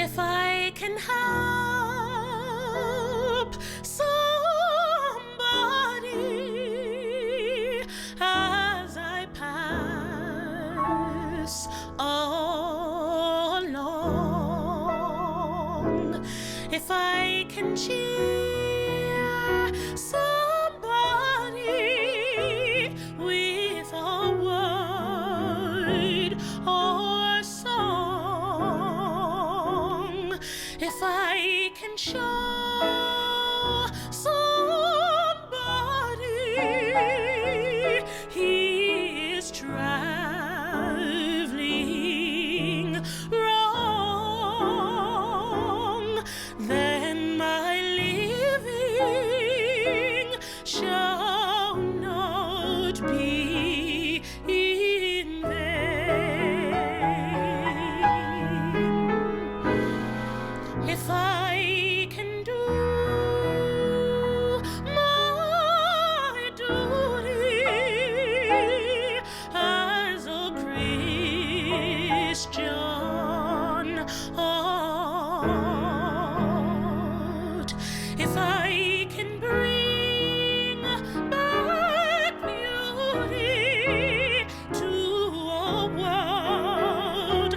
If I can help somebody as I pass along, if I can cheer somebody with a word or song, if I can show somebody he is traveling wrong, then my living shall not be in vain. If I can do my duty as a Christian ought, if I can bring back beauty to a world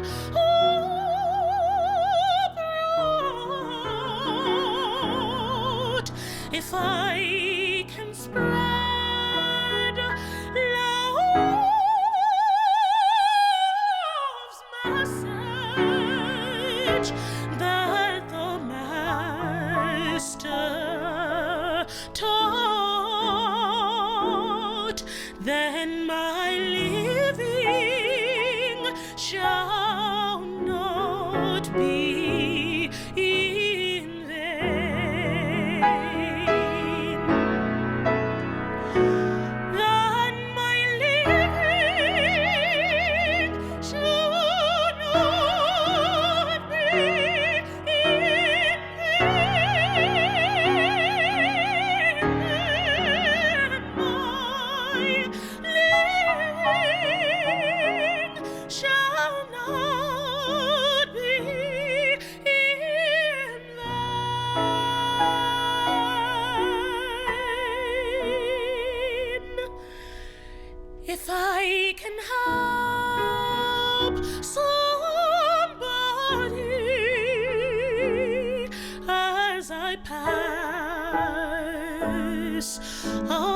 abroad, if I can spread love's message that the Master taught, then my living shall not be in vain. Then my living shall not be in vain. My living shall not be in vain. If I can help somebody as I pass along,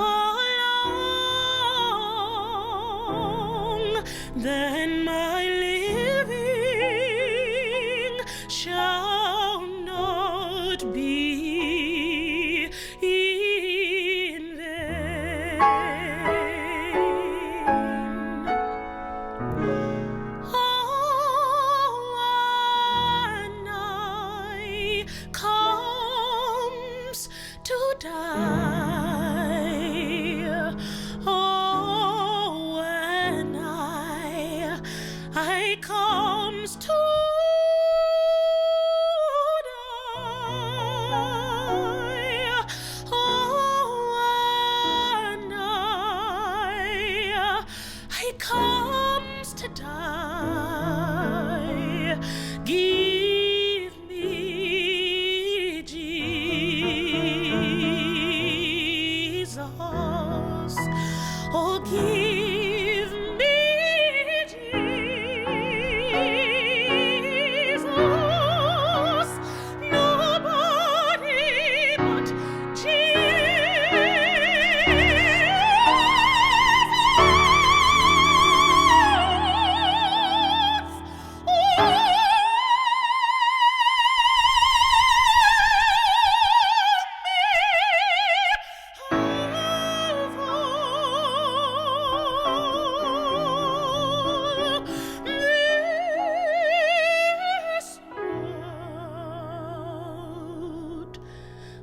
then my living shall not be in vain. Oh, when I comes to die, oh, when I comes to die, oh, when I comes to die, give me Jesus, oh, give me Jesus, nobody but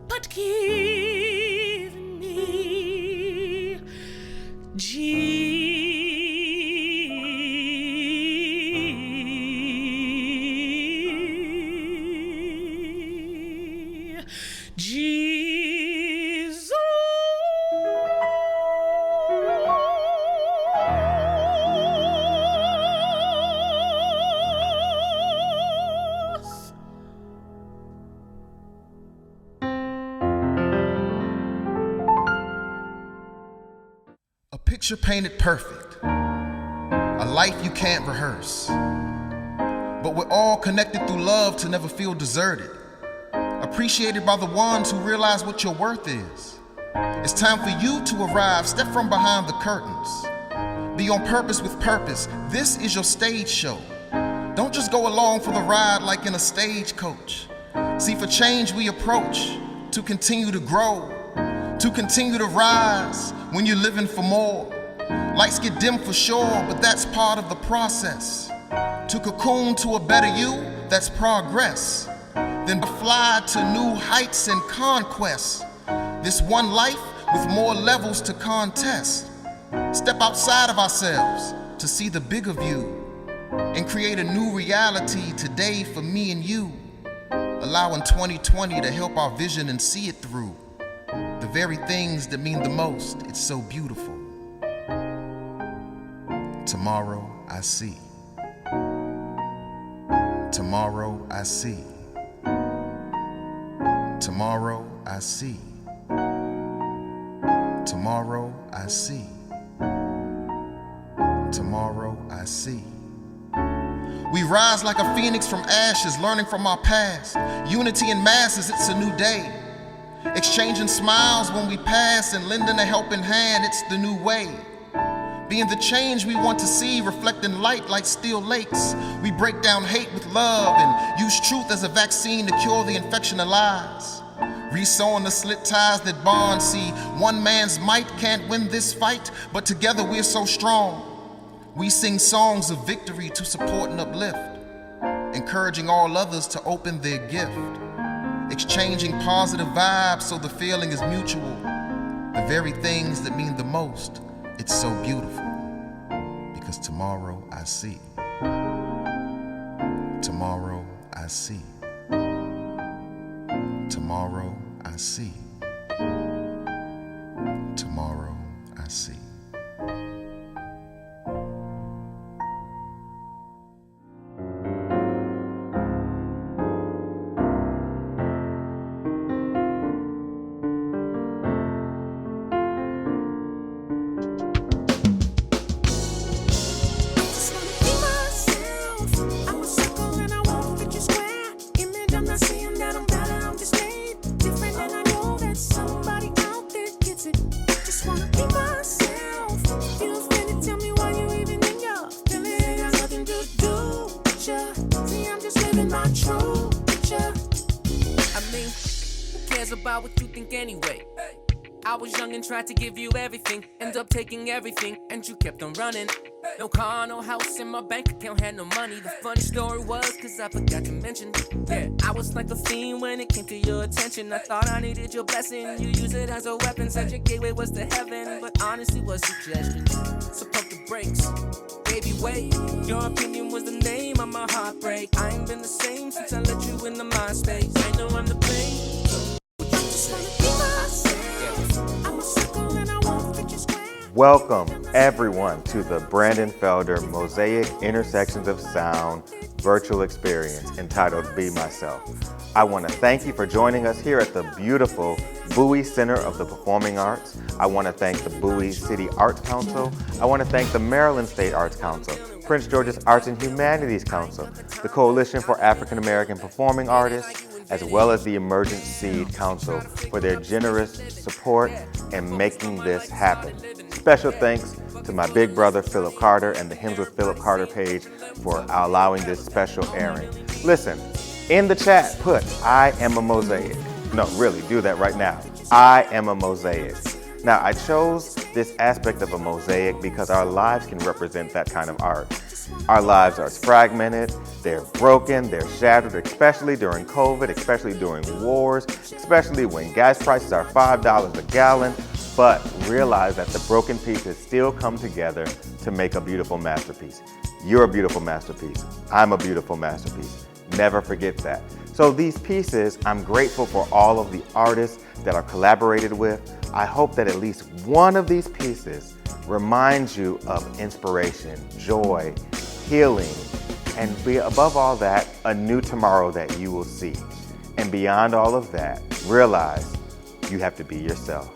but give me Jesus. picture painted perfect, a life you can't rehearse. But we're all connected through love to never feel deserted, appreciated by the ones who realize what your worth is. It's time for you to arrive, step from behind the curtains. Be on purpose with purpose. This is your stage show. Don't just go along for the ride like in a stagecoach. See, for change we approach, to continue to grow, to continue to rise when you're living for more. Lights get dim for sure, but that's part of the process. To cocoon to a better you, that's progress. Then fly to new heights and conquests. This one life with more levels to contest. Step outside of ourselves to see the bigger view and create a new reality today for me and you. Allowing 2020 to help our vision and see it through. The very things that mean the most, it's so beautiful. Tomorrow I see. Tomorrow I see. Tomorrow I see. Tomorrow I see. Tomorrow I see. We rise like a phoenix from ashes, learning from our past. Unity in masses, it's a new day. Exchanging smiles when we pass and lending a helping hand, it's the new way. Being the change we want to see, reflecting light like steel lakes. We break down hate with love and use truth as a vaccine to cure the infection of lies. Resewing the slit ties that bond. See, one man's might can't win this fight, but together we're so strong. We sing songs of victory to support and uplift, encouraging all others to open their gift, exchanging positive vibes so the feeling is mutual. The very things that mean the most, it's so beautiful, because tomorrow I see. Tomorrow I see. Tomorrow I see. Tomorrow I see. About what you think anyway. I was young and tried to give you everything, end up taking everything, and you kept on running. No car, no house, in my bank account had no money. The funny story was, cause I forgot to mention, yeah, I was like a fiend when it came to your attention. I thought I needed your blessing, you use it as a weapon, said your gateway was to heaven, but honestly was suggestion. So pump the brakes, baby wait, your opinion was the name of my heartbreak. I ain't been the same since I let you into my space. I know I'm the pain. Welcome, everyone, to the Brandon Felder Mosaic Intersections of Sound virtual experience entitled Be Myself. I want to thank you for joining us here at the beautiful Bowie Center of the Performing Arts. I want to thank the Bowie City Arts Council. I want to thank the Maryland State Arts Council, Prince George's Arts and Humanities Council, the Coalition for African American Performing Artists, as well as the Emergent Seed Council for their generous support in making this happen. Special thanks to my big brother, Philip Carter, and the Hymns with Philip Carter page for allowing this special airing. Listen, in the chat, put, I am a mosaic. No, really, do that right now. I am a mosaic. Now, I chose this aspect of a mosaic because our lives can represent that kind of art. Our lives are fragmented, they're broken, they're shattered, especially during COVID, especially during wars, especially when gas prices are $5 a gallon. But realize that the broken pieces still come together to make a beautiful masterpiece. You're a beautiful masterpiece. I'm a beautiful masterpiece. Never forget that. So these pieces, I'm grateful for all of the artists that are collaborated with. I hope that at least one of these pieces reminds you of inspiration, joy, healing, and above all that, a new tomorrow that you will see. And beyond all of that, realize you have to be yourself.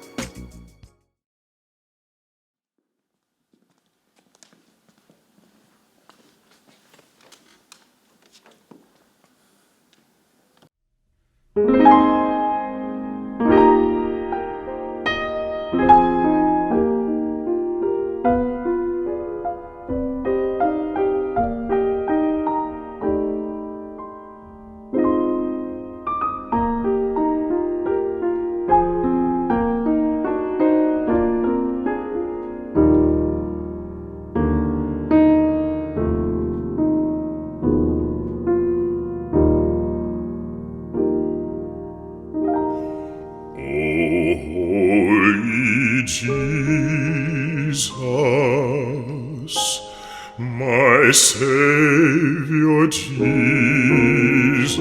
Savior Jesus,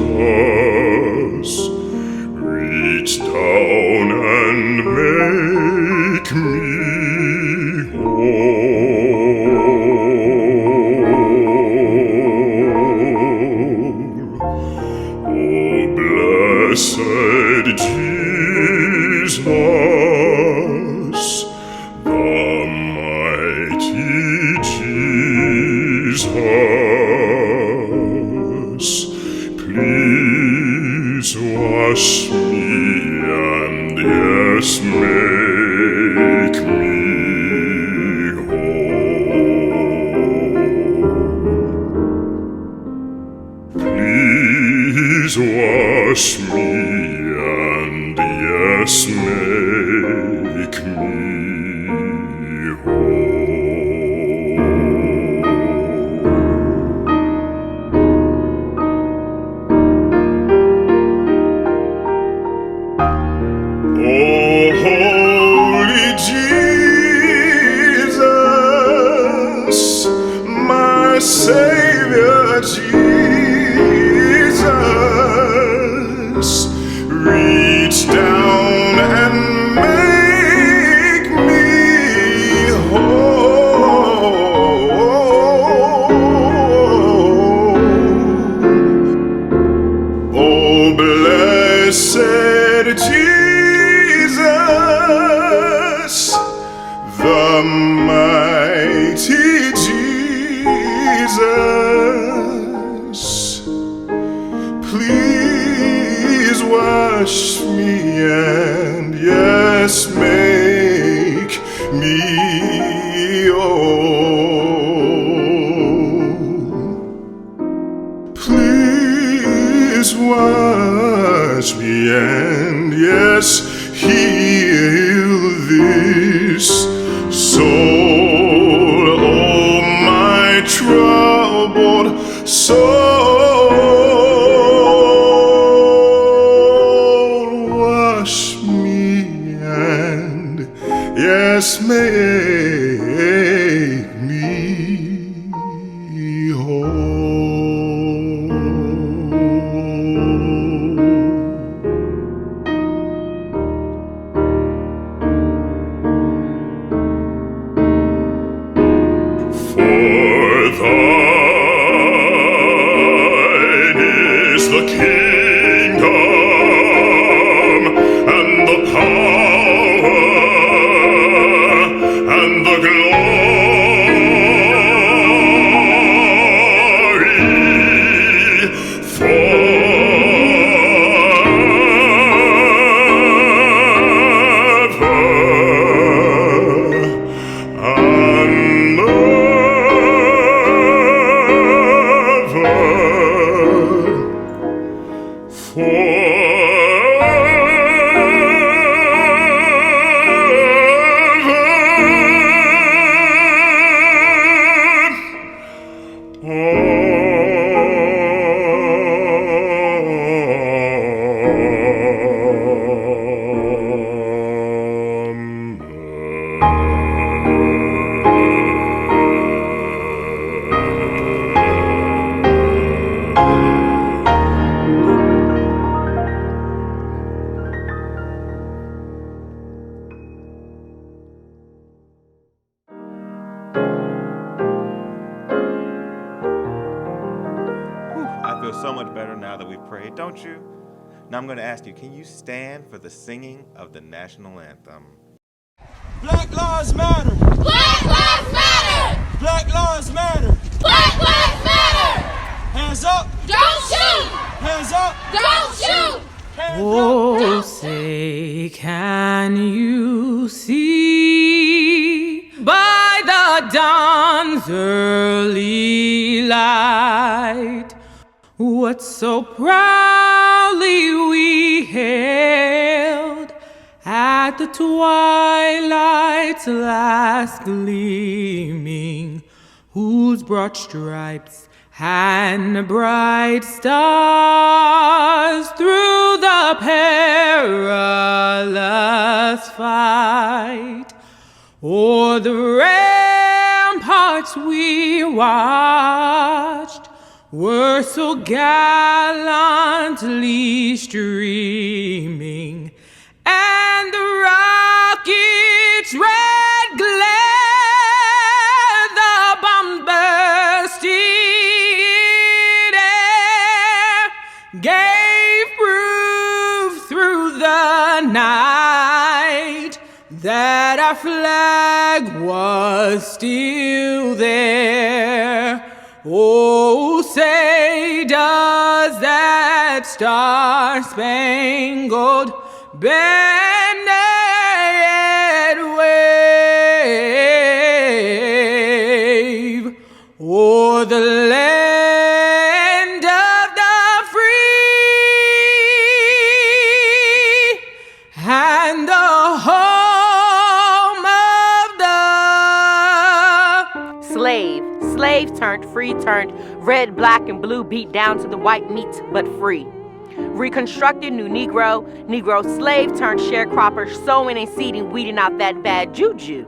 reach down and make me whole. Oh, blessed Jesus, the mighty Jesus, please wash me and yes, make me whole. Please wash me and yes, make me whole. Oh, holy Jesus, my Savior Jesus, reach down and make me whole. Oh, blessed Jesus, the mighty Jesus, please wash me and yes, make me whole. Please wash me and yes, heal this soul. Oh, my troubled soul, wash me and yes, make me whole. Thine is the kingdom and the power and the glory I feel so much better now that we've prayed, don't you? Now I'm going to ask you, can you stand for the singing of the national anthem? Black lives matter. Black lives matter! Black lives matter. Black lives matter! Hands up. Don't shoot! Hands up. Don't shoot! Hands Oh, say, can you see by the dawn's early light what so proudly we hailed at the twilight's last gleaming, whose broad stripes and bright stars through the perilous fight o'er the rampart hearts we watched were so gallantly streaming, and the rocket's red glare, the bomb bursting in air, gave proof through the night that our flag was still there. Oh, say does that star-spangled banner wave o'er the land of the free and the home of the Slave. Slave turned free, turned red, black, and blue, beat down to the white meat, but free. Reconstructed new Negro, Negro slave turned sharecropper, sowing and seeding, weeding out that bad juju.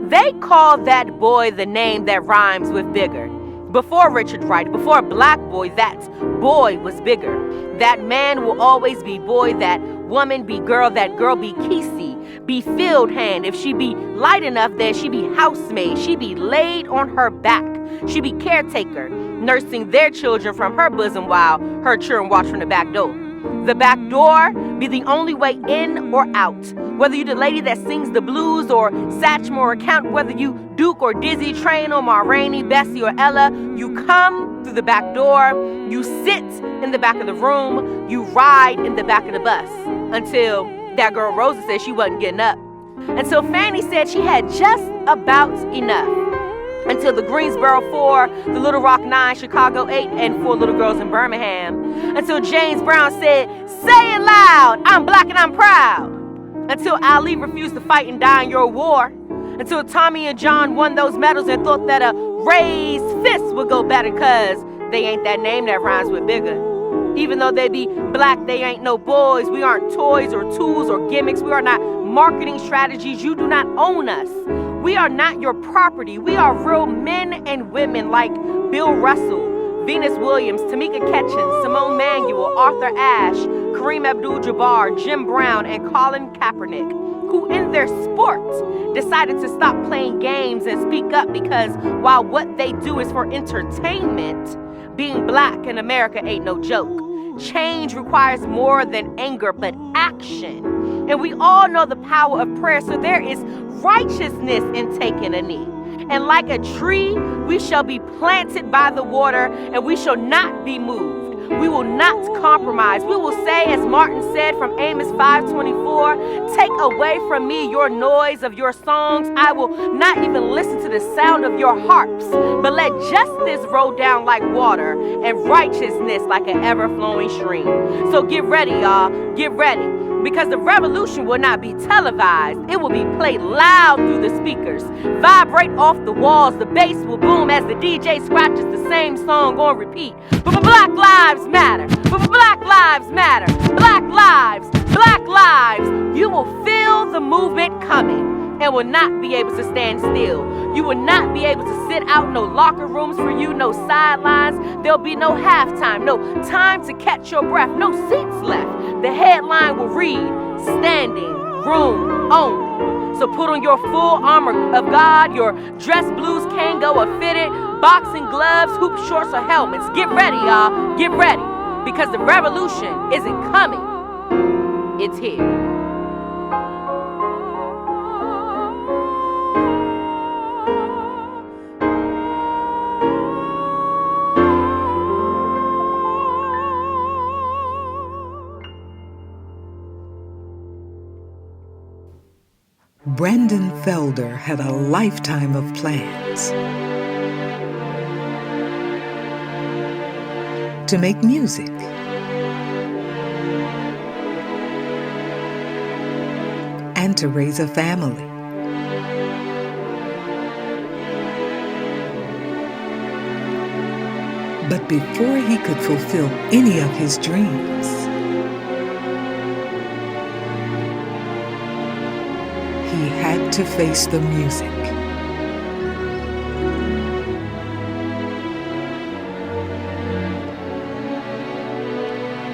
They call that boy the name that rhymes with bigger. Before Richard Wright, before black boy, that boy was bigger. That man will always be boy, that woman be girl, that girl be Kesey, be field hand. If she be light enough, then she be housemaid. She be laid on her back. She be caretaker, nursing their children from her bosom while her children watch from the back door. The back door be the only way in or out. Whether you the lady that sings the blues or Satchmo or Count, whether you Duke or Dizzy, Train or Ma Rainey, Bessie or Ella, you come through the back door, you sit in the back of the room, you ride in the back of the bus. Until that girl Rosa said she wasn't getting up. Until Fanny said she had just about enough. Until the Greensboro 4, the Little Rock 9, Chicago 8, and 4 little girls in Birmingham. Until James Brown said, "Say it loud, I'm black and I'm proud." Until Ali refused to fight and die in your war. Until Tommy and John won those medals and thought that a raised fist would go better, cause they ain't that name that rhymes with bigger. Even though they be black, they ain't no boys. We aren't toys or tools or gimmicks. We are not marketing strategies. You do not own us. We are not your property. We are real men and women like Bill Russell, Venus Williams, Tamika Catchings, Simone Manuel, Arthur Ashe, Kareem Abdul-Jabbar, Jim Brown, and Colin Kaepernick, who in their sport decided to stop playing games and speak up because while what they do is for entertainment, being black in America ain't no joke. Change requires more than anger, but action. And we all know the power of prayer, so there is righteousness in taking a knee. And like a tree, we shall be planted by the water, and we shall not be moved. We will not compromise. We will say, as Martin said from Amos 5:24, "Take away from me your noise of your songs. I will not even listen to the sound of your harps, but let justice roll down like water and righteousness like an ever-flowing stream." So get ready, y'all. Get ready. Because the revolution will not be televised. It will be played loud through the speakers. Vibrate off the walls. The bass will boom as the DJ scratches the same song on repeat. But Black Lives Matter. But Black Lives Matter. Black lives. Black lives. You will feel the movement coming and will not be able to stand still. You will not be able to sit out, no locker rooms for you, no sidelines. There'll be no halftime, no time to catch your breath, no seats left. The headline will read, "Standing Room Only." So put on your full armor of God, your dress blues, Kango or fitted, boxing gloves, hoop shorts or helmets. Get ready, y'all. Get ready. Because the revolution isn't coming. It's here. Brandon Felder had a lifetime of plans to make music, and to raise a family. But before he could fulfill any of his dreams, he had to face the music.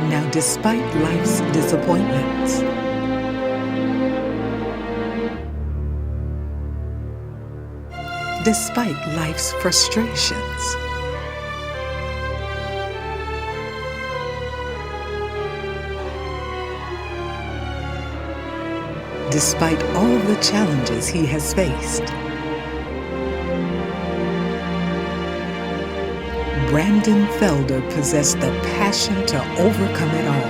Now, despite life's disappointments, despite life's frustrations, despite all the challenges he has faced, Brandon Felder possessed the passion to overcome it all.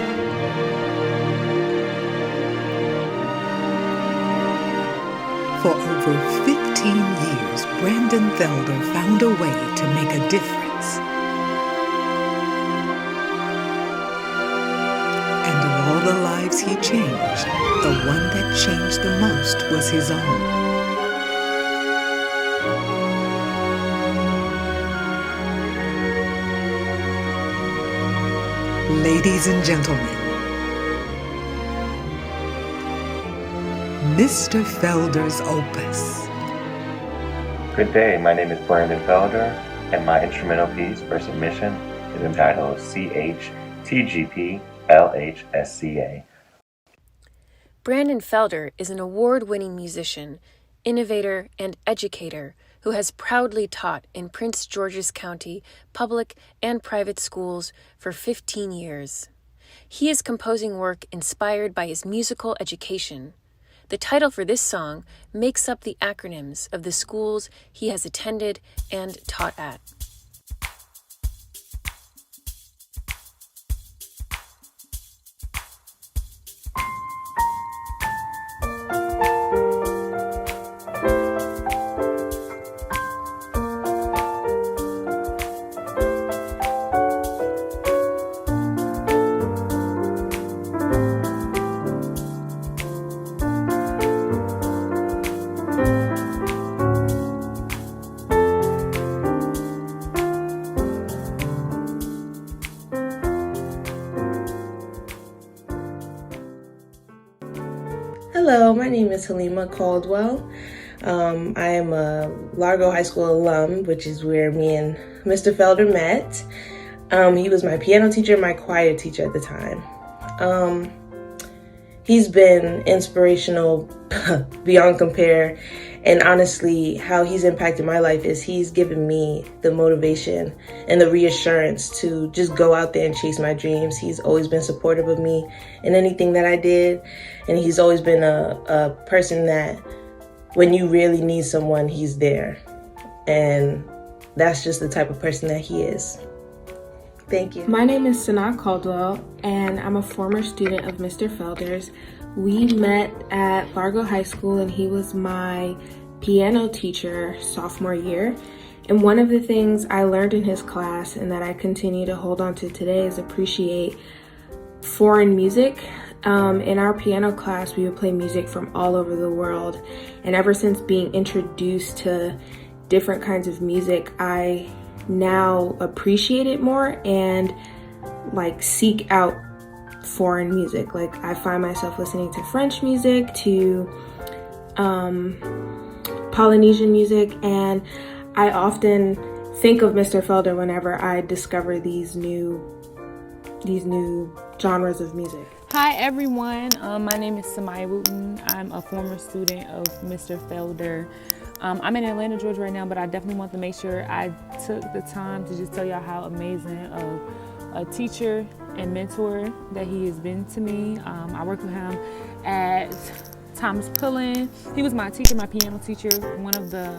For over 15 years, Brandon Felder found a way to make a difference. And of all the lives he changed, the one that changed the most was his own. Ladies and gentlemen, Mr. Felder's opus. Good day, my name is Brandon Felder, and my instrumental piece for submission is entitled CHTGP LHSCA. Brandon Felder is an award-winning musician, innovator, and educator who has proudly taught in Prince George's County public and private schools for 15 years. He is composing work inspired by his musical education. The title for this song makes up the acronyms of the schools he has attended and taught at. Hello, my name is Halima Caldwell. I am a Largo High School alum, which is where me and Mr. Felder met. He was my piano teacher, my choir teacher at the time. He's been inspirational beyond compare, and honestly, how he's impacted my life is he's given me the motivation and the reassurance to just go out there and chase my dreams. He's always been supportive of me in anything that I did, and he's always been a person that when you really need someone, he's there. And that's just the type of person that he is. Thank you. My name is Sanaa Caldwell, and I'm a former student of Mr. Felder's. We met at Largo High School, and he was my piano teacher sophomore year. And one of the things I learned in his class and that I continue to hold on to today is appreciate foreign music. In our piano class, we would play music from all over the world. And ever since being introduced to different kinds of music, I now appreciate it more and seek out foreign music. I find myself listening to French music, to Polynesian music, and I often think of Mr. Felder whenever I discover these new genres of music. Hi everyone, my name is Samaya Wooten. I'm a former student of Mr. Felder. I'm in Atlanta, Georgia right now, but I definitely want to make sure I took the time to just tell y'all how amazing of a teacher and mentor that he has been to me. I worked with him at Thomas Pullen. He was my teacher, my piano teacher. One of the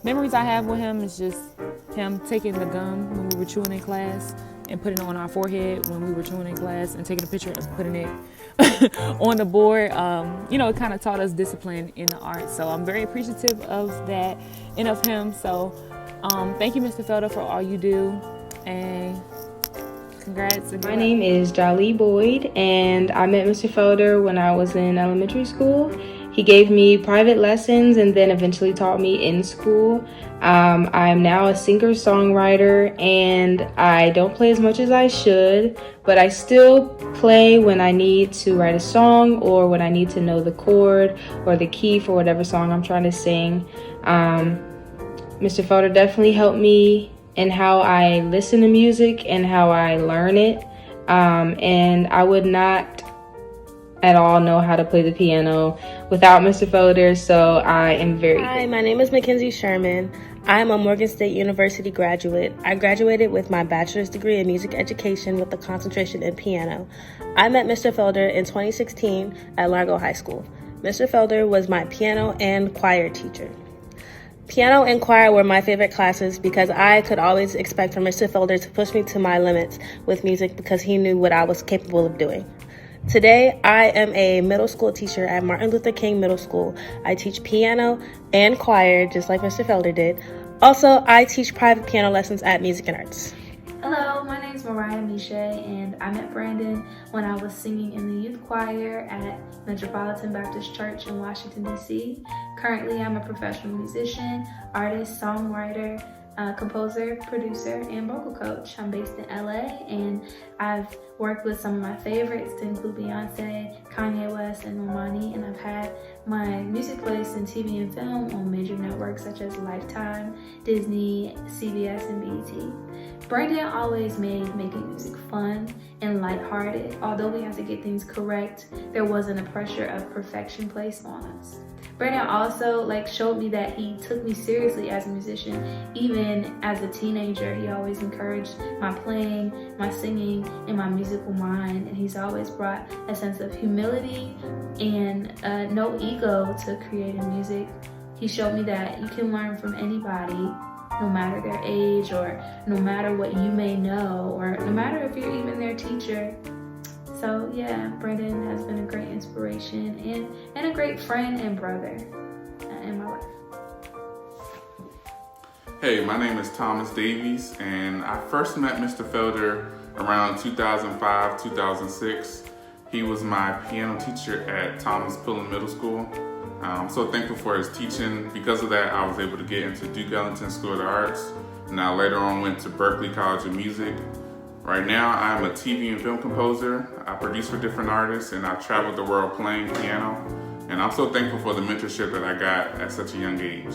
memories I have with him is just him taking the gum when we were chewing in class and putting it on our forehead when we were chewing in class and taking a picture and putting it on the board. It kind of taught us discipline in the art. So I'm very appreciative of that and of him. So thank you, Mr. Felder, for all you do. And congrats. My name is Jolly Boyd, and I met Mr. Felder when I was in elementary school. He gave me private lessons and then eventually taught me in school. I'm now a singer-songwriter, and I don't play as much as I should, but I still play when I need to write a song or when I need to know the chord or the key for whatever song I'm trying to sing. Mr. Felder definitely helped me in how I listen to music and how I learn it. and I would not at all know how to play the piano without Mr. Felder, so I am very Hi, my name is Mackenzie Sherman. I am a Morgan State University graduate. I graduated with my bachelor's degree in music education with a concentration in piano. I met Mr. Felder in 2016 at Largo High School. Mr. Felder was my piano and choir teacher. Piano and choir were my favorite classes because I could always expect from Mr. Felder to push me to my limits with music because he knew what I was capable of doing. Today, I am a middle school teacher at Martin Luther King Middle School. I teach piano and choir, just like Mr. Felder did. Also, I teach private piano lessons at Music and Arts. Hello, my name is Mariah Miche, and I met Brandon when I was singing in the youth choir at Metropolitan Baptist Church in Washington, D.C. Currently, I'm a professional musician, artist, songwriter, composer, producer, and vocal coach. I'm based in LA, and I've worked with some of my favorites to include Beyonce, Kanye West, and Normani, and I've had my music placed in TV and film on major networks such as Lifetime, Disney, CBS, and BET. Brandon always made making music fun and lighthearted. Although we had to get things correct, there wasn't a pressure of perfection placed on us. Brandon also showed me that he took me seriously as a musician. Even as a teenager, he always encouraged my playing, my singing, and my musical mind. And he's always brought a sense of humility and no ego to creating music. He showed me that you can learn from anybody, no matter their age or no matter what you may know or no matter if you're even their teacher. So yeah, Brandon has been a great inspiration and a great friend and brother in my life. Hey, my name is Thomas Davies, and I first met Mr. Felder around 2005, 2006. He was my piano teacher at Thomas Pullen Middle School. I'm so thankful for his teaching. Because of that, I was able to get into Duke Ellington School of the Arts. And I later on went to Berklee College of Music. Right now, I'm a TV and film composer. I produce for different artists, and I travel the world playing piano. And I'm so thankful for the mentorship that I got at such a young age.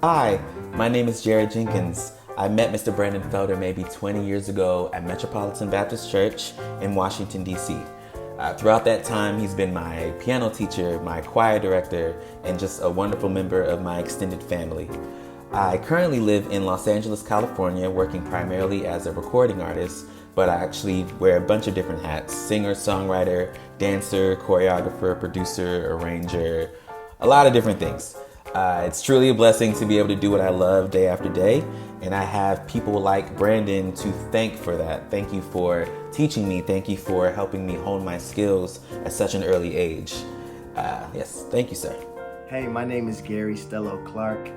Hi, my name is Jared Jenkins. I met Mr. Brandon Felder maybe 20 years ago at Metropolitan Baptist Church in Washington, D.C. Throughout that time, he's been my piano teacher, my choir director, and just a wonderful member of my extended family. I currently live in Los Angeles, California, working primarily as a recording artist, but I actually wear a bunch of different hats: singer, songwriter, dancer, choreographer, producer, arranger, a lot of different things. It's truly a blessing to be able to do what I love day after day, and I have people like Brandon to thank for that. Thank you for teaching me. Thank you for helping me hone my skills at such an early age. Yes, thank you, sir. Hey, my name is Gary Stello Clark.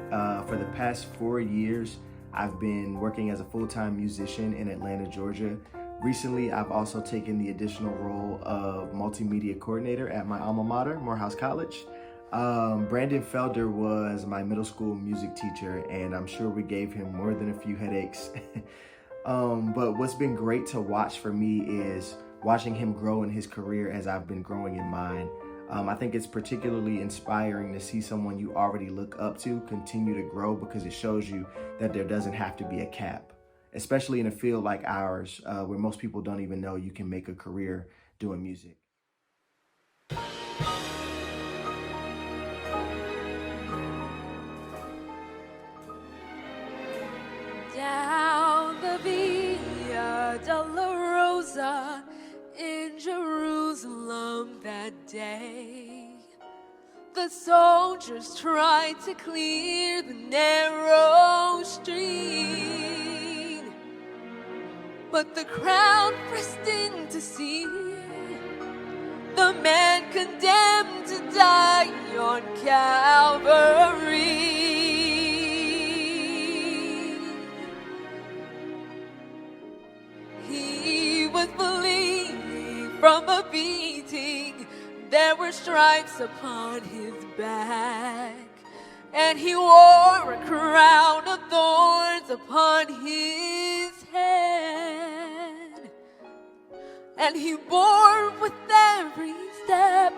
For the past 4 years, I've been working as a full-time musician in Atlanta, Georgia. Recently, I've also taken the additional role of multimedia coordinator at my alma mater, Morehouse College. Brandon Felder was my middle school music teacher, and I'm sure we gave him more than a few headaches. But what's been great to watch for me is watching him grow in his career as I've been growing in mine. I think it's particularly inspiring to see someone you already look up to continue to grow, because it shows you that there doesn't have to be a cap, especially in a field like ours, where most people don't even know you can make a career doing music. Down the Via Dolorosa in Jerusalem that day, the soldiers tried to clear the narrow street, but the crowd pressed in to see the man condemned to die on Calvary. He was bleeding from a beating. There were stripes upon his back, and he wore a crown of thorns upon his head. And he bore with every step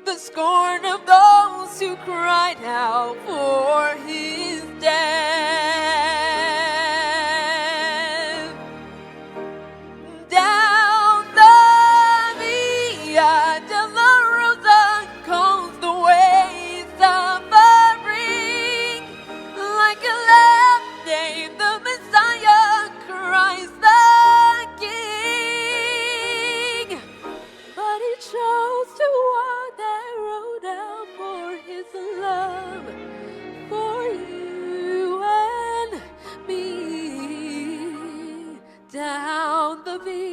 the scorn of those who cried out for his death. Down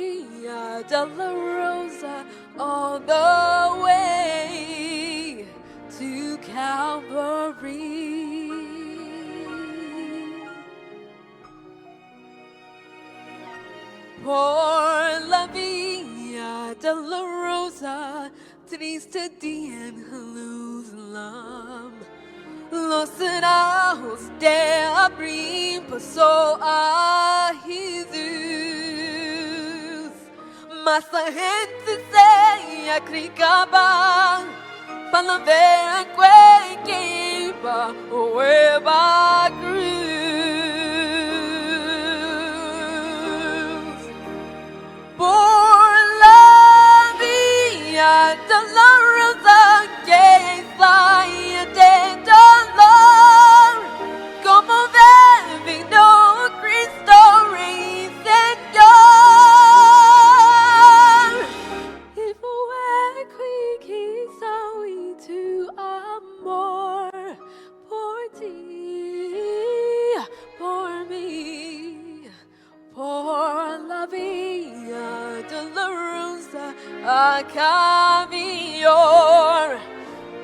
Via Dolorosa all the way to Calvary. Por la Via Dolorosa, triste día en Jerusalén, los ojos de abrir pasó a Jesús, mas la gente se acricaba para ver que iba a cruz. Por la Via Dolorosa que está de dolor, como vino Cristo Rey Señor. Y fue que soy tu amor por ti, por mí, por la Via Dolorosa a caminar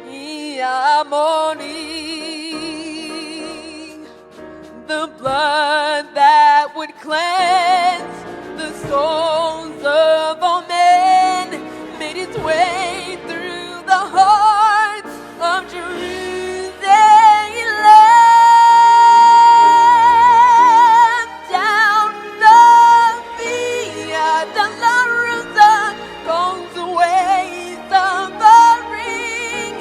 y a morir. The blood that would cleanse the souls of all men made its way through the hearts of Jerusalem. Down the Via Dolorosa goes away suffering,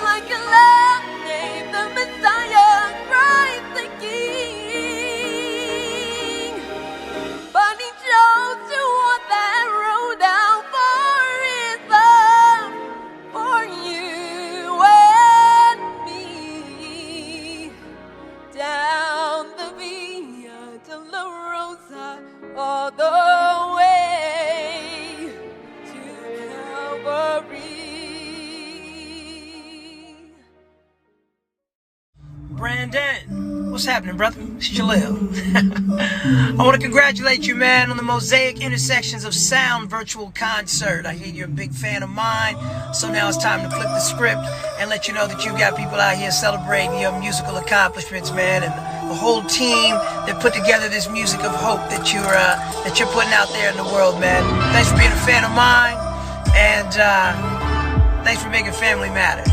like a lamb named the Messiah, Christ the King. But he chose to walk that road down for his love, for you and me. Down the Via Dolorosa all the way to Calvary. Brandon, what's happening, brother? It's Jalil. I want to congratulate you, man, on the Mosaic Intersections of Sound virtual concert. I hear you're a big fan of mine, so now it's time to flip the script and let you know that you got people out here celebrating your musical accomplishments, man, and the whole team that put together this music of hope that you're putting out there in the world, man. Thanks for being a fan of mine, and thanks for making family matter.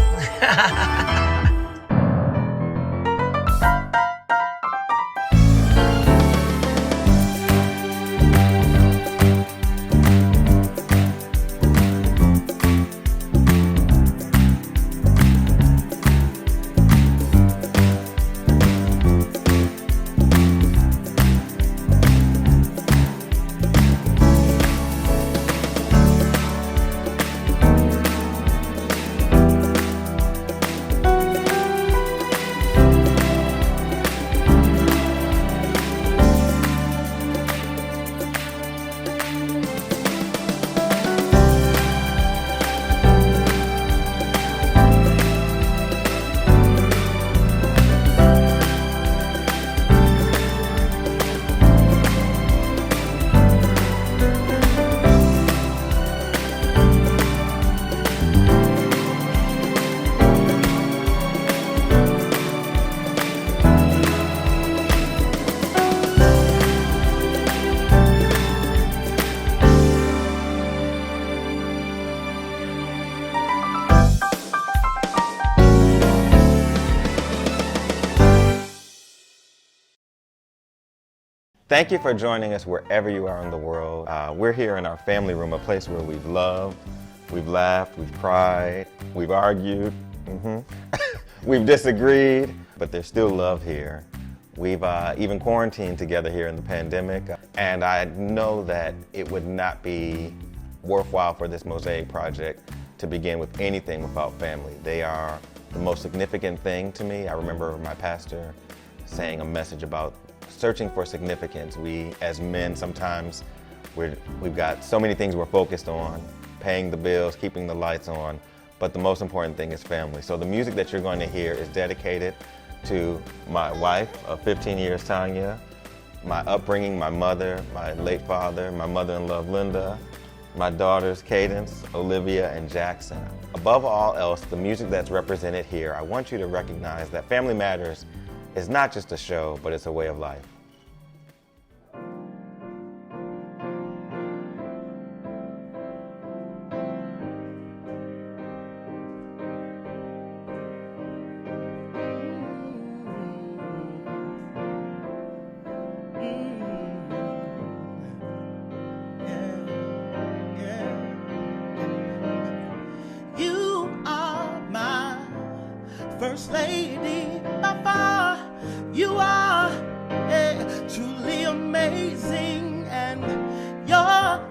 Thank you for joining us wherever you are in the world. We're here in our family room, a place where we've loved, we've laughed, we've cried, we've argued, we've disagreed, but there's still love here. We've even quarantined together here in the pandemic, and I know that it would not be worthwhile for this Mosaic project to begin with anything without family. They are the most significant thing to me. I remember my pastor saying a message about searching for significance. We, as men, sometimes we've got so many things we're focused on, paying the bills, keeping the lights on, but the most important thing is family. So the music that you're going to hear is dedicated to my wife of 15 years, Tanya, my upbringing, my mother, my late father, my mother-in-law Linda, my daughters Cadence, Olivia, and Jackson. Above all else, the music that's represented here, I want you to recognize that Family Matters is not just a show, but it's a way of life. First lady, by far, you are truly amazing, and your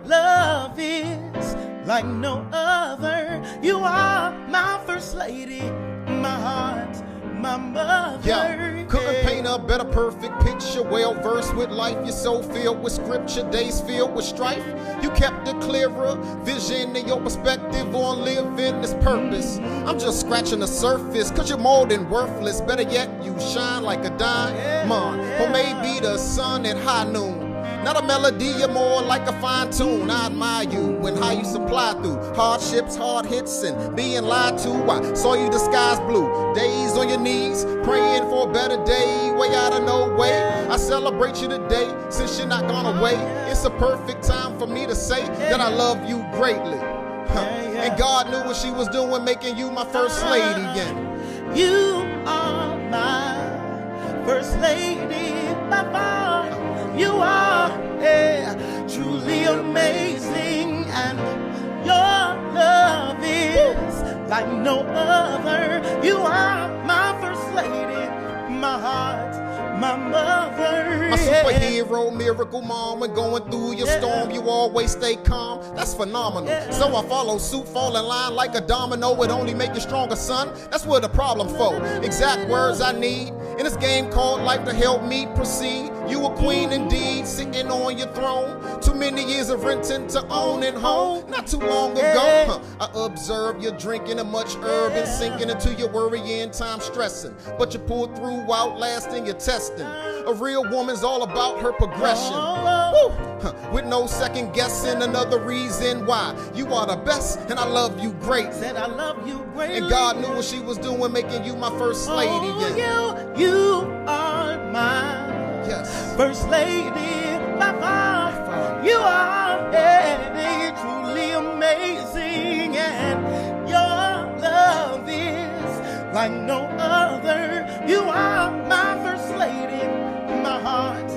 love is like no other. You are my first lady, my heart, my mother. Yeah, couldn't paint a better perfect picture. Well versed with life, you're so filled with scripture, days filled with strife. You kept a clearer vision in your perspective on living this purpose. I'm just scratching the surface, cause you're more than worthless. Better yet, you shine like a diamond, or maybe the sun at high noon. Not a melody, you're more like a fine tune. I admire you and how you supply through hardships, hard hits, and being lied to. I saw you the sky's blue, days on your knees, praying for a better day, way out of no way. I celebrate you today, since you're not gone away. It's a perfect time for me to say that I love you greatly. And God knew what she was doing, making you my first lady. And you are my first lady, by far. You are truly amazing, and your love is like no other. You are my first lady, my heart, my mother. My superhero, miracle mom. When going through your storm, you always stay calm. That's phenomenal. So I follow suit, fall in line like a domino. It only make you stronger, son. That's where the problem for. Exact words I need in this game called life to help me proceed. You a queen indeed, sitting on your throne. Too many years of renting to own and home. Not too long ago, I observed you drinking a much herb and sinking into your worrying, time stressing. But you pulled through, outlasting your testing. A real woman's all about her progression. With no second guessing, another reason why you are the best, and I love you great. Said I love you great. And God knew what she was doing, making you my first lady. You are my first lady, by far. You are truly amazing, and your love is like no other. You are my first lady, my heart,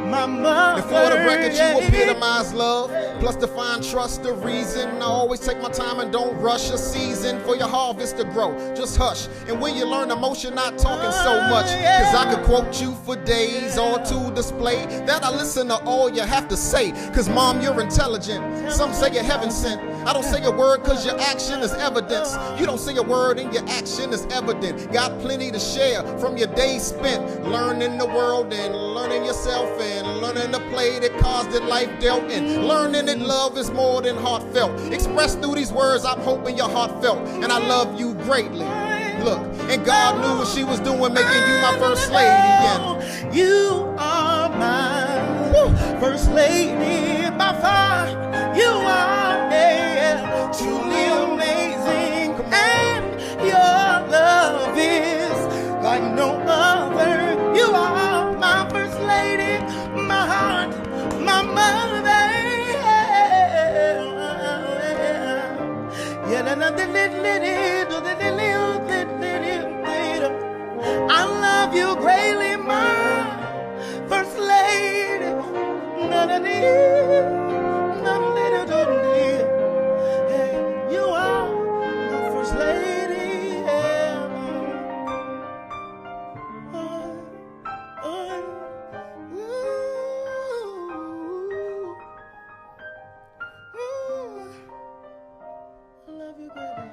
my mother. And for the record, you epitomize love, plus define trust, the reason I always take my time and don't rush a season for your harvest to grow. Just hush, and when you learn emotion, not talking so much, cause I could quote you for days, all to display that I listen to all you have to say. Cause mom, you're intelligent, some say you're heaven sent. I don't say a word cause your action is evidence. You don't say a word and your action is evident. Got plenty to share from your days spent learning the world and learning yourself and learning to play the cards that life dealt, and learning that love is more than heartfelt. Expressed through these words, I'm hoping your heart felt, and I love you greatly. Look, and God knew what she was doing, making you my first lady. And you are my first lady, by far. You are truly amazing, and your love is like no other. You are my first lady, my heart, my mother. I love you greatly, my first lady. You are my first lady. I love you, baby.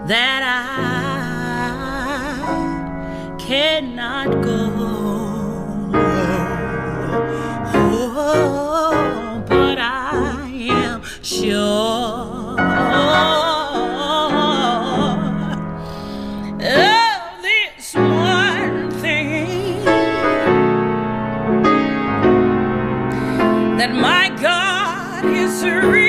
that I cannot go. Oh, but I am sure of this one thing, that my God is real.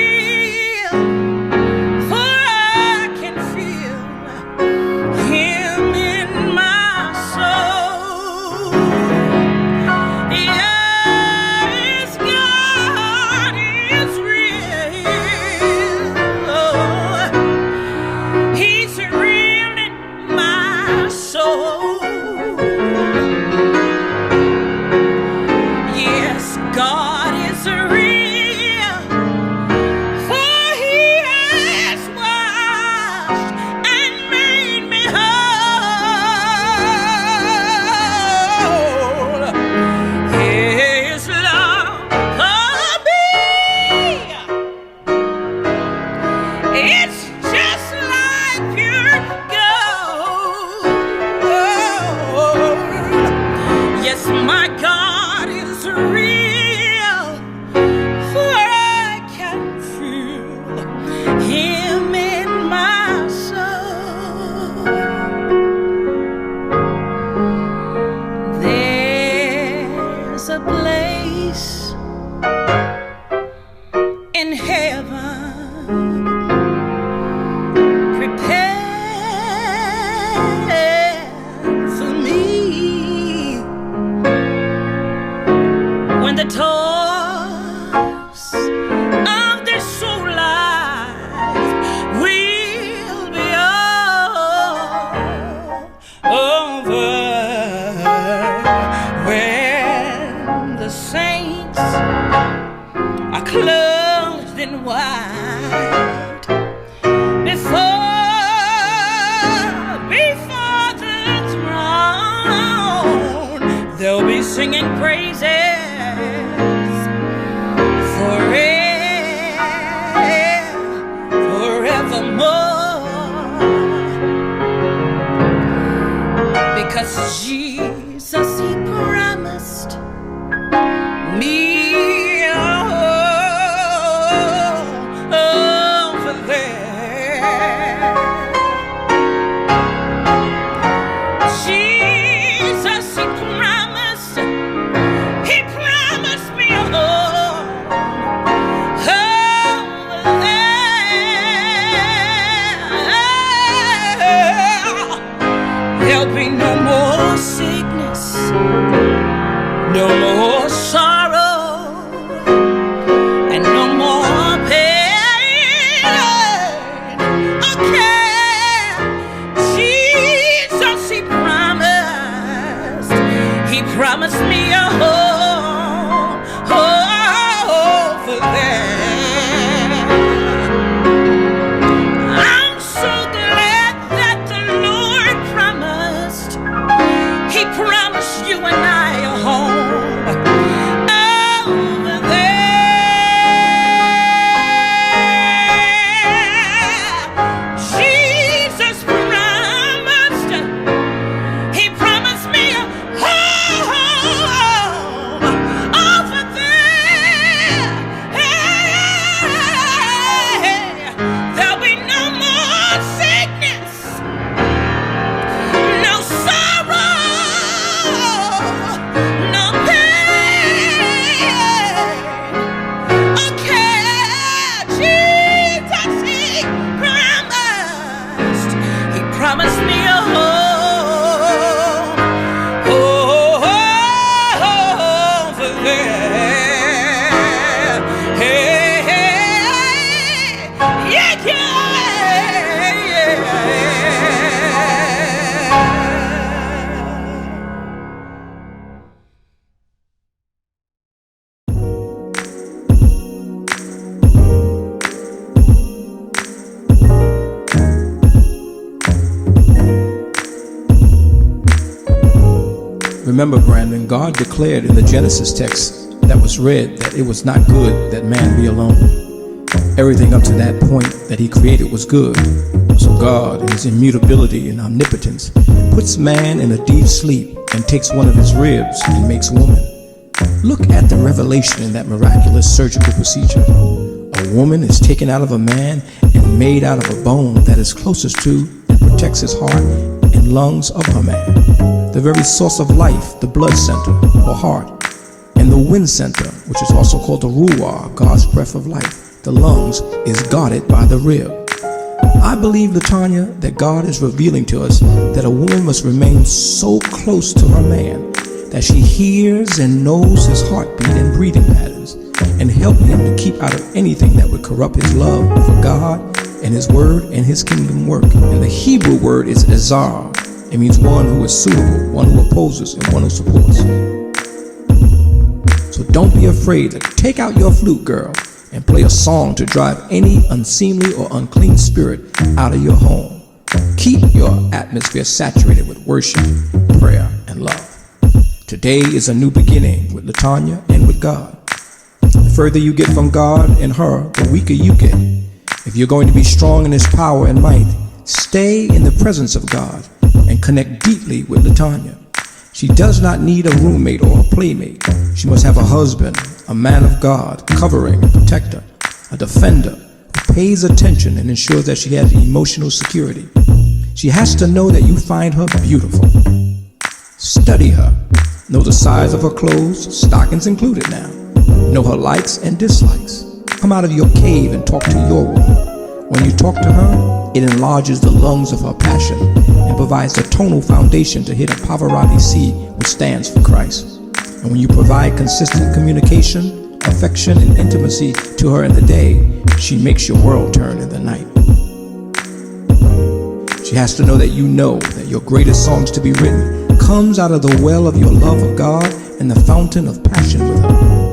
Singing praises forevermore, because Jesus, He promised me over there. Jesus, He promised me a home over there. There'll be no more sickness, no more sorrow, and no more pain. Okay, Jesus, He promised me a home over there. I'm so glad that the Lord promised. He promised you and I a home over there. Jesus promised. He promised me a home over there. There'll be no more sickness, no sorrow, no pain. Okay, Jesus, He promised me a home over there. Hey, yeah, Remember, Brandon, God declared in the Genesis text that was read that it was not good that man be alone. Everything up to that point that He created was good. So God, in his immutability and omnipotence, puts man in a deep sleep and takes one of his ribs and makes woman. Look at the revelation in that miraculous surgical procedure. A woman is taken out of a man and made out of a bone that is closest to and protects his heart and lungs of her man. The very source of life, the blood center, or heart, and the wind center, which is also called the ruah, God's breath of life, the lungs, is guarded by the rib. I believe, LaTanya, that God is revealing to us that a woman must remain so close to her man that she hears and knows his heartbeat and breathing patterns, and help him to keep out of anything that would corrupt his love for God and his word and his kingdom work. And the Hebrew word is azar. It means one who is suitable, one who opposes, and one who supports. So don't be afraid to take out your flute, girl, and play a song to drive any unseemly or unclean spirit out of your home. Keep your atmosphere saturated with worship, prayer, and love. Today is a new beginning with LaTanya and with God. The further you get from God and her, the weaker you get. If you're going to be strong in his power and might, stay in the presence of God and connect deeply with LaTanya. She does not need a roommate or a playmate. She must have a husband, a man of God, covering and protector, a defender who pays attention and ensures that she has emotional security. She has to know that you find her beautiful. Study her. Know the size of her clothes, stockings included now. Know her likes and dislikes. Come out of your cave and talk to your woman. When you talk to her, it enlarges the lungs of her passion and provides the tonal foundation to hit a Pavarotti C, which stands for Christ. And when you provide consistent communication, affection, and intimacy to her in the day, she makes your world turn in the night. She has to know that your greatest songs to be written comes out of the well of your love of God and the fountain of passion with her.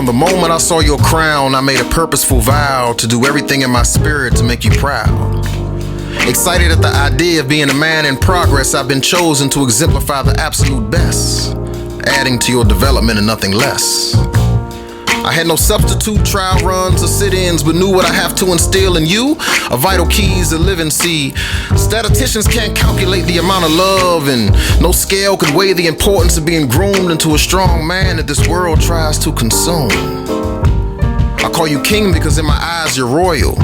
From the moment I saw your crown, I made a purposeful vow to do everything in my spirit to make you proud. Excited at the idea of being a man in progress, I've been chosen to exemplify the absolute best, adding to your development and nothing less. I had no substitute trial runs or sit-ins, but knew what I have to instill in you, a vital keys to live and see. Statisticians can't calculate the amount of love, and no scale could weigh the importance of being groomed into a strong man that this world tries to consume. I call you king because in my eyes you're royal.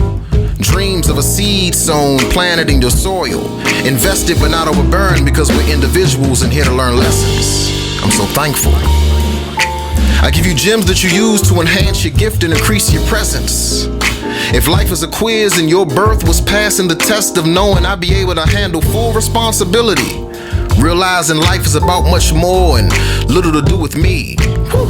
Dreams of a seed sown, planted in your soil. Invested but not overburned because we're individuals and here to learn lessons. I'm so thankful. I give you gems that you use to enhance your gift and increase your presence. If life is a quiz and your birth was passing the test of knowing I'd be able to handle full responsibility, realizing life is about much more and little to do with me. Whew.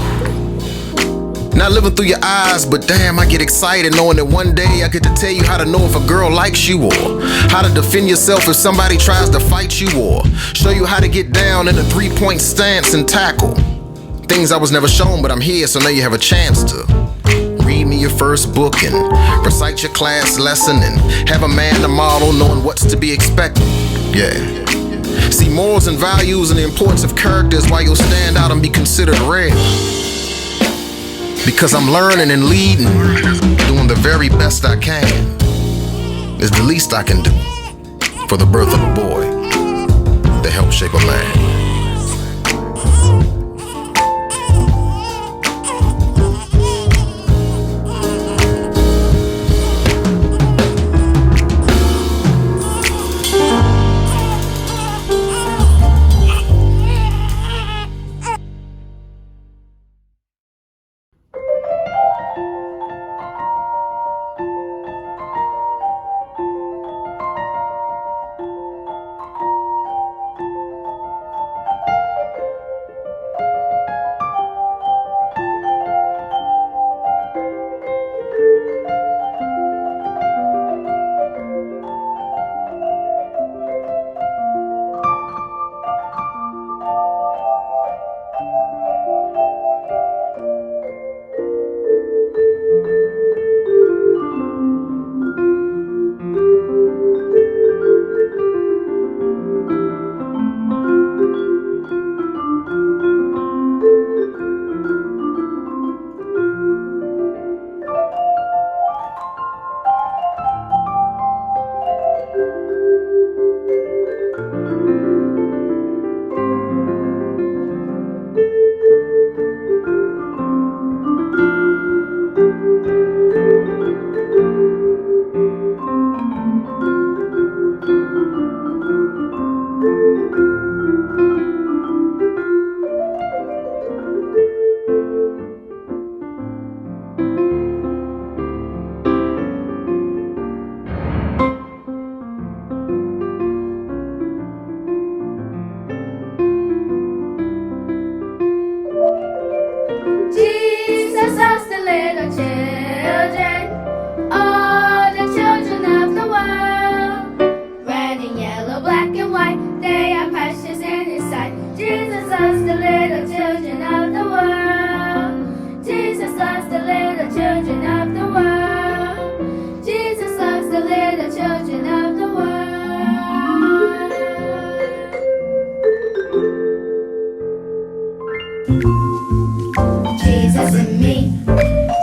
Not living through your eyes, but damn, I get excited knowing that one day I get to tell you how to know if a girl likes you, or how to defend yourself if somebody tries to fight you, or show you how to get down in a three-point stance and tackle. Things I was never shown, but I'm here, so now you have a chance to read me your first book and recite your class lesson and have a man to model knowing what's to be expected. Yeah. See morals and values and the importance of character is why you'll stand out and be considered rare. Because I'm learning and leading, doing the very best I can. Is the least I can do for the birth of a boy to help shape a man.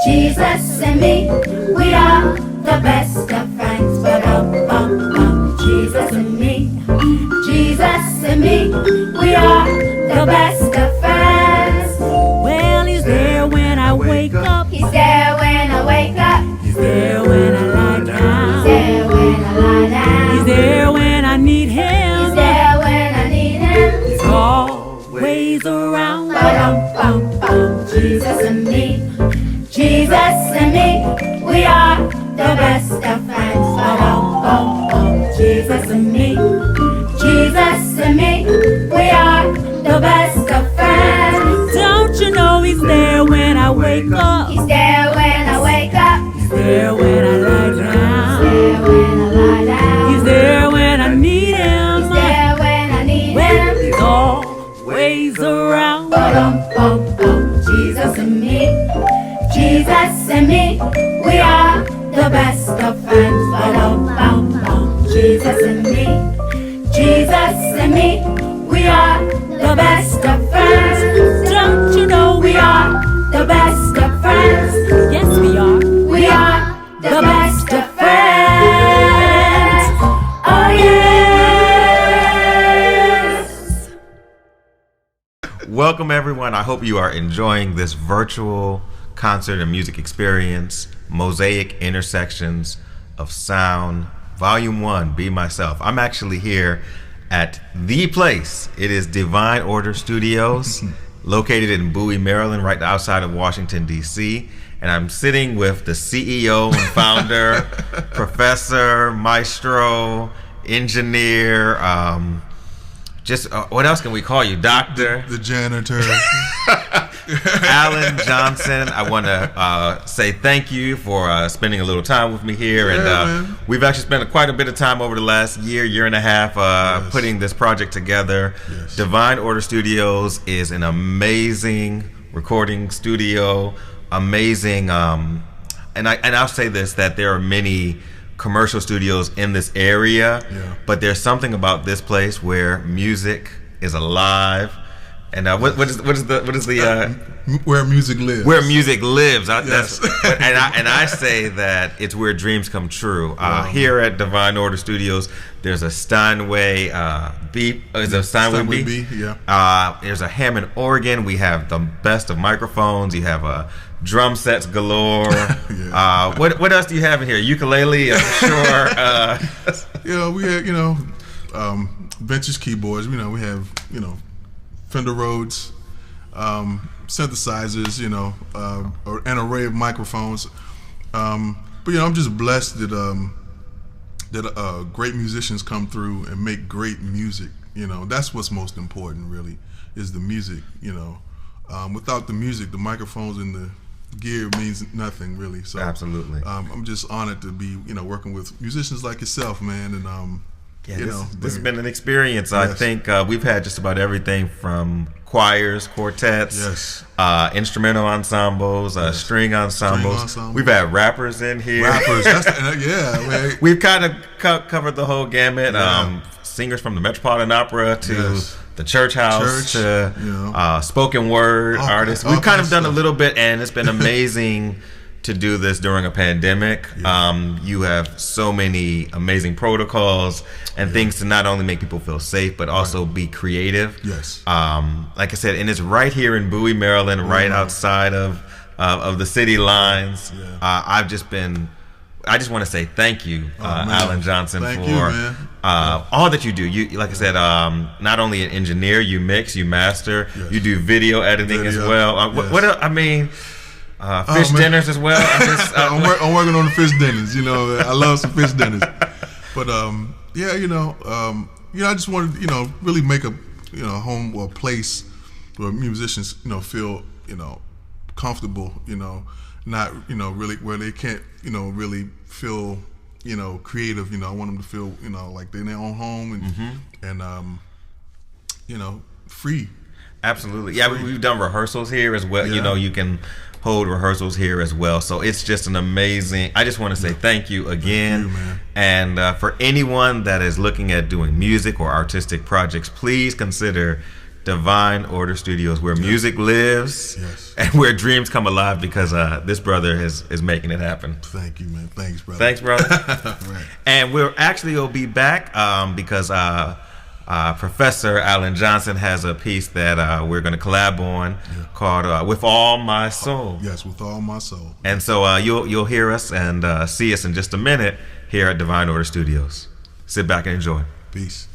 Jesus and me, we are the best of friends. Jesus and me, we are the best of friends. Well, he's there when I wake up. He's there when I wake up. He's there when I lie down. He's there when I lie down. He's there when I need him. He's there when I need him. He's always around. Jesus and me, we are the best of friends. Jesus and me, we are the best of me. Jesus and me, we are the best of friends. Don't you know we are the best of friends? Yes, we are. We are the best of friends. Oh, yes. Welcome, everyone. I hope you are enjoying this virtual concert and music experience, Mosaic Intersections of Sound, Volume 1, Be Myself. I'm actually here at the place. It is Divine Order Studios, located in Bowie, Maryland, right outside of Washington, D.C. And I'm sitting with the CEO and founder, professor, maestro, engineer, what else can we call you? Doctor? The janitor. Alan Johnson. I want to say thank you for spending a little time with me here. And we've actually spent quite a bit of time over the last year and a half putting this project together. Yes. Divine Order Studios is an amazing recording studio. Amazing. And I'll say this, that there are many commercial studios in this area, but there's something about this place where music is alive. And what is the where music lives? Where music lives. Yes. And I say that it's where dreams come true. Here at Divine Order Studios, there's a Steinway B. Is it a Steinway B? Yeah. There's a Hammond organ. We have the best of microphones. You have drum sets galore. What else do you have in here? Ukulele, I'm sure. We have vintage keyboards. We have Fender Rhodes, synthesizers, an array of microphones. But I'm just blessed that great musicians come through and make great music. That's what's most important, really, is the music. Without the music, the microphones and the gear means nothing, really. So absolutely, I'm just honored to be working with musicians like yourself, man, and this has been an experience. Yes. I think we've had just about everything from choirs, quartets, instrumental ensembles, string ensembles. We've had rappers in here. Man. We've kind of covered the whole gamut. Singers from the Metropolitan Opera to the church house to spoken word artists. We've kind of done a little bit, and it's been amazing to do this during a pandemic. You have so many amazing protocols and things to not only make people feel safe, but also be creative. Yes. Like I said, and it's right here in Bowie, Maryland, right outside of the city lines. I just want to say thank you, Alan Johnson, for all that you do. You, like I said, not only an engineer, you mix, you master, you do video editing as well. What I mean. Fish dinners as well. I'm working on the fish dinners. I love some fish dinners. But I just wanted to really make a home or a place where musicians feel comfortable. Not really where they can't really feel creative. I want them to feel like they're in their own home and free. Absolutely. Yeah, we've done rehearsals here as well. You can hold rehearsals here as well. So it's just an amazing, I just want to say thank you again. Thank you, man. And for anyone that is looking at doing music or artistic projects, please consider Divine Order Studios, where music lives and where dreams come alive, because this brother is making it happen. Thank you, man. Thanks, brother. Thanks, brother. Right. And we'll be back because Professor Alan Johnson has a piece that we're going to collab on called "With All My Soul." Yes, with all my soul. And so you'll hear us and see us in just a minute here at Divine Order Studios. Sit back and enjoy. Peace.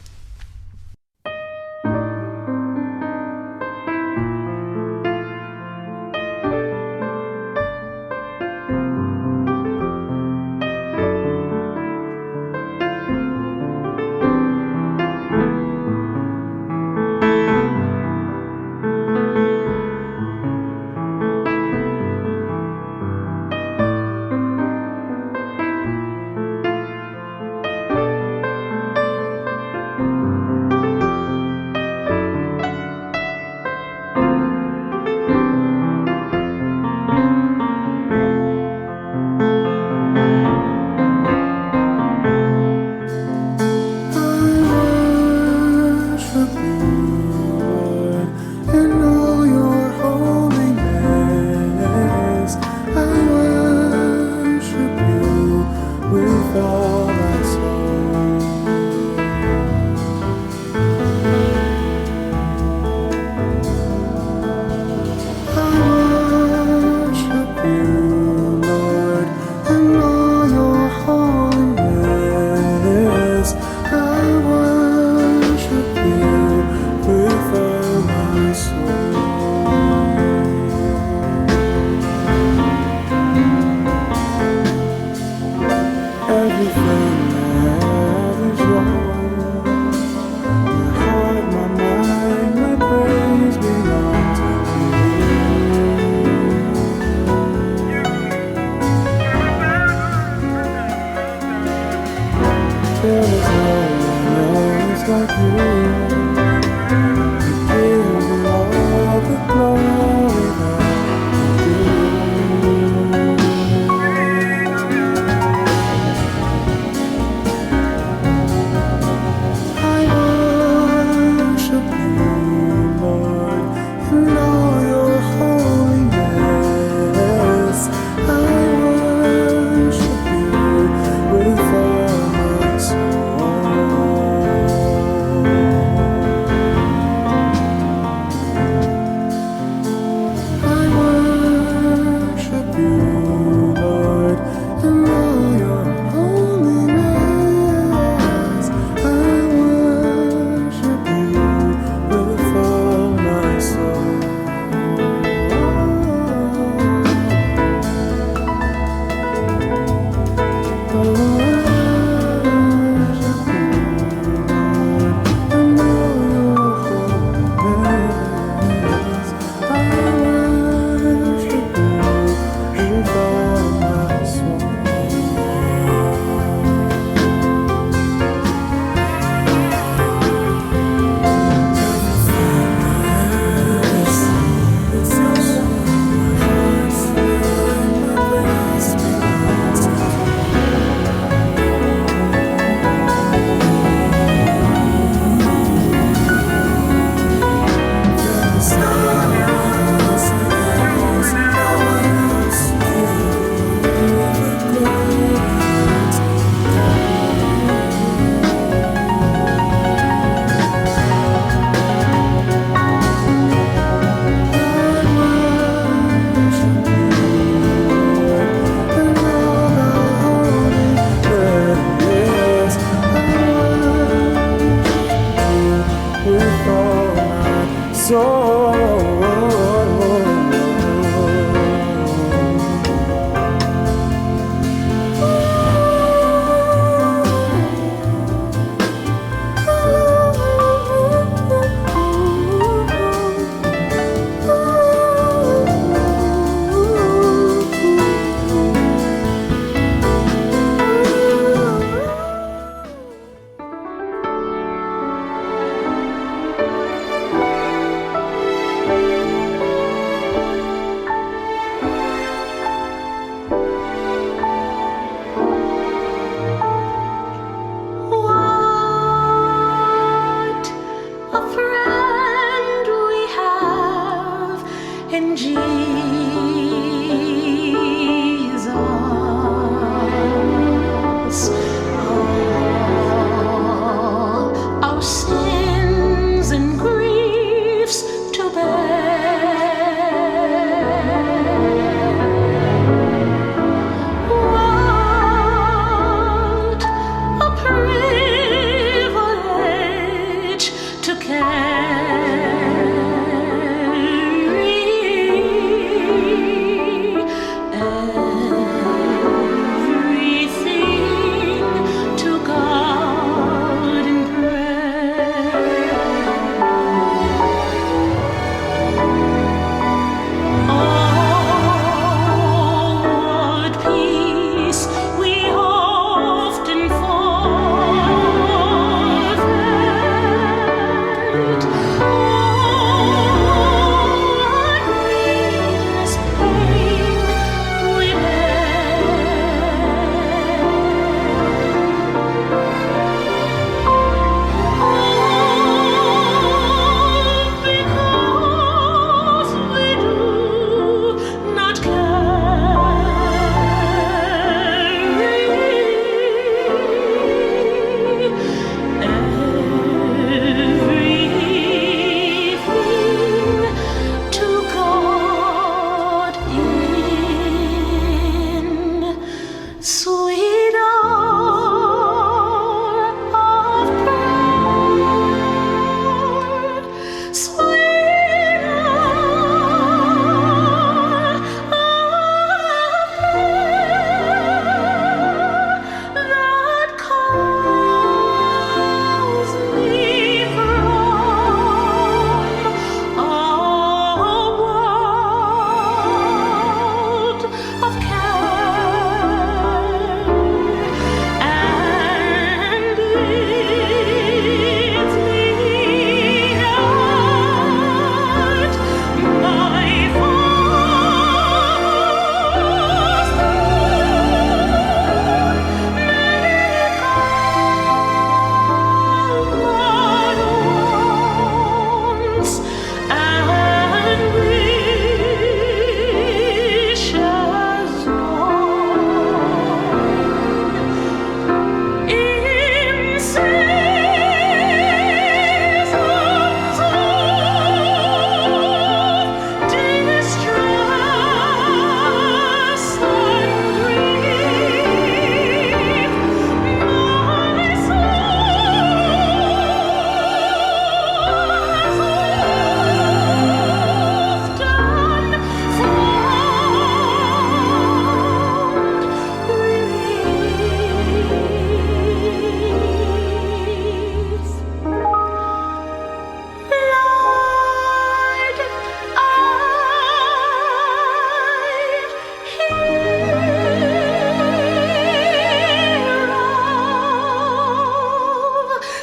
There is no one else like you. You give me all the glory that you do. I worship you, Lord, in all your holiness. I worship you with all my soul.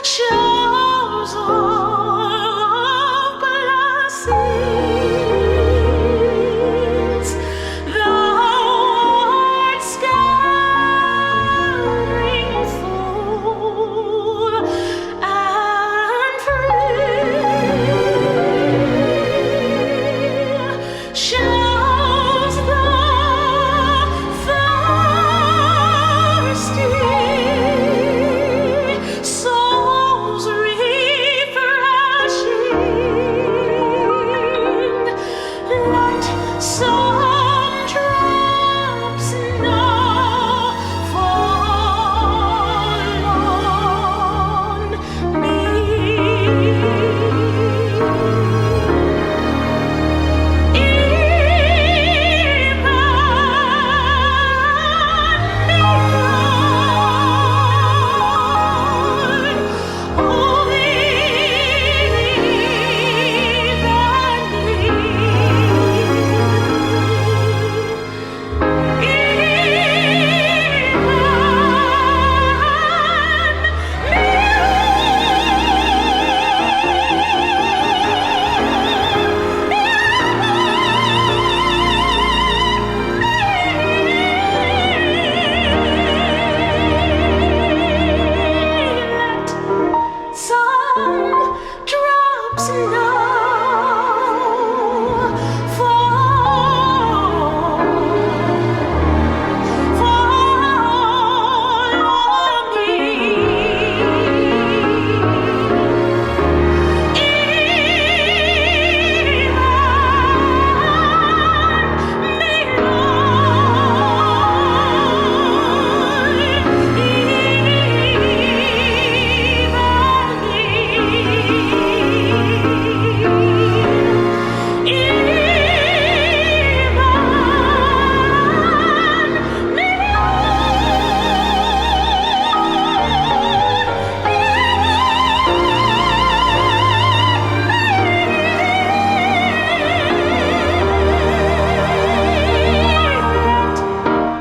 shows of blessings, thou art scattering full and free, shows the thirsty souls refreshing. Let some drops now fall on me. Some drops now fall on me.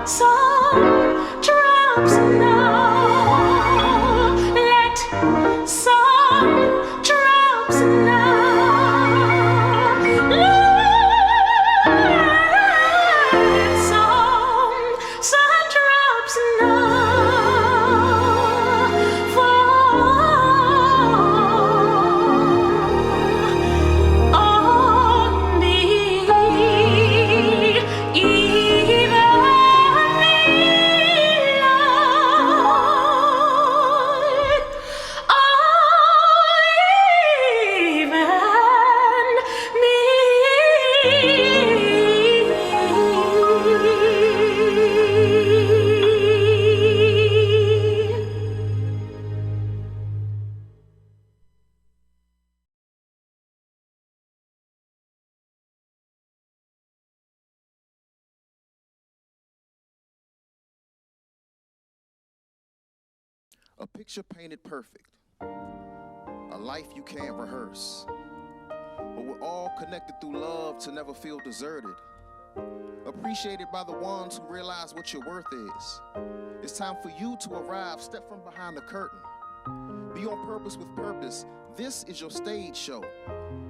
Some drops now, let some drops now, let some drops now fall on me, even A picture painted perfect, a life you can't rehearse. But we're all connected through love to never feel deserted. Appreciated by the ones who realize what your worth is. It's time for you to arrive, step from behind the curtain. Be on purpose with purpose. This is your stage show.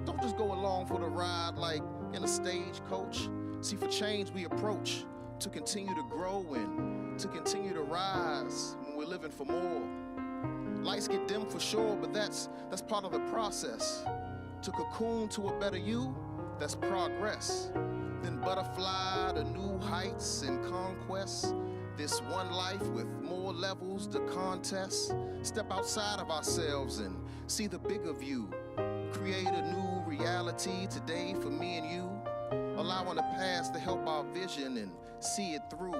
Don't just go along for the ride like in a stagecoach. See, for change we approach to continue to grow and to continue to rise when we're living for more. Lights get dim for sure, but that's part of the process. To cocoon to a better you, that's progress. Then butterfly to new heights and conquests. This one life with more levels to contest. Step outside of ourselves and see the bigger view. Create a new reality today for me and you. Allowing the past to help our vision and see it through.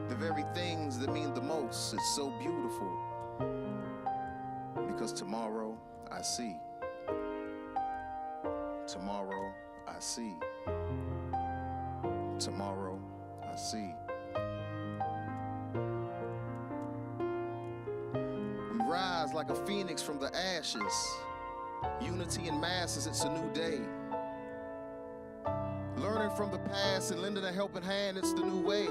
The very things that mean the most, it's so beautiful. Because tomorrow I see. Tomorrow I see. Tomorrow I see. We rise like a phoenix from the ashes. Unity in masses, it's a new day. Learning from the past and lending a helping hand, it's the new way.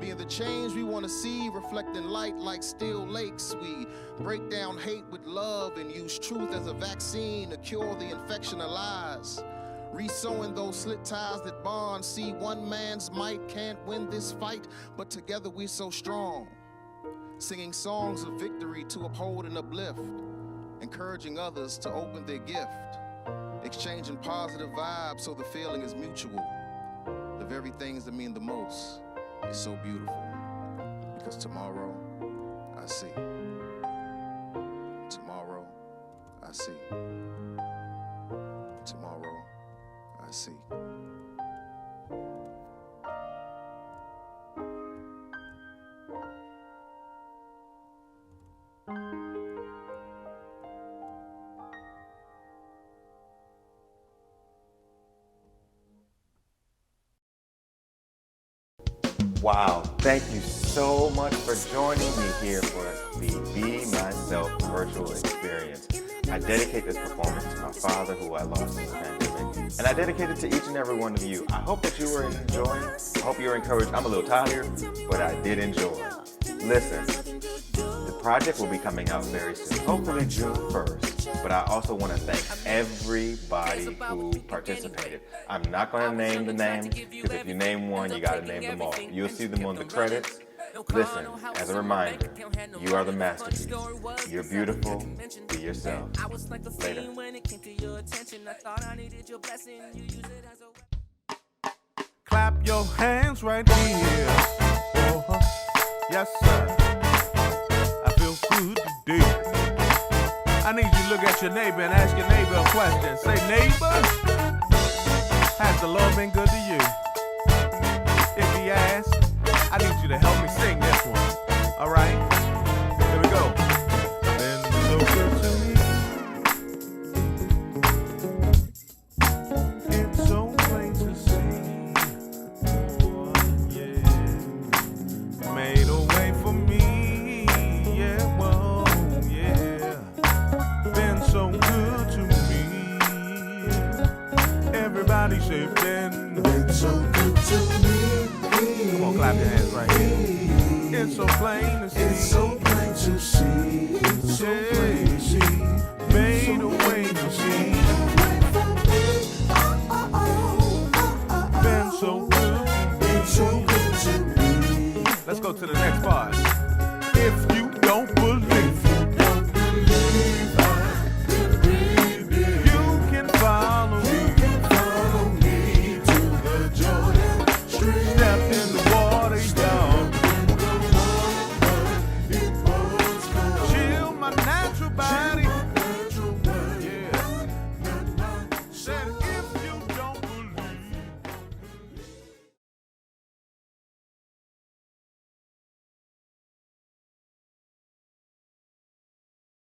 Being the change we want to see, reflecting light like still lakes. We break down hate with love and use truth as a vaccine to cure the infection of lies. Resewing those slit ties that bond. See, one man's might can't win this fight, but together we're so strong. Singing songs of victory to uphold and uplift, encouraging others to open their gift, exchanging positive vibes so the feeling is mutual. The very things that mean the most is so beautiful, because tomorrow I see. Tomorrow I see. Tomorrow I see. Wow, thank you so much for joining me here for the Be Myself virtual experience. I dedicate this performance to my father, who I lost in the pandemic, and I dedicate it to each and every one of you. I hope that you were enjoying. I hope you were encouraged. I'm a little tired, but I did enjoy. Listen, the project will be coming out very soon, hopefully June 1st. But I also want to thank everybody who participated. I'm not going to name the names, because if you name one, you got to name them all. You'll see them on the credits. Listen, as a reminder, you are the masterpiece. You're beautiful. Be yourself. Later. Clap your hands right here. Yes, sir. I feel good today. I need you to look at your neighbor and ask your neighbor a question. Say, neighbor, has the Lord been good to you? If he asks, I need you to help me sing this one. All right? Here we go. Been so good to me. It's so plain to see. Oh, yeah. Made a way for me. Yeah, whoa, yeah. Been so good to me. Everybody say, been so good to me. Come on, clap your hands right here. It's so plain to see. It's so plain to see. It's so plain to see. Made a way to see. Been so good. Been so good to me. Let's go to the next part.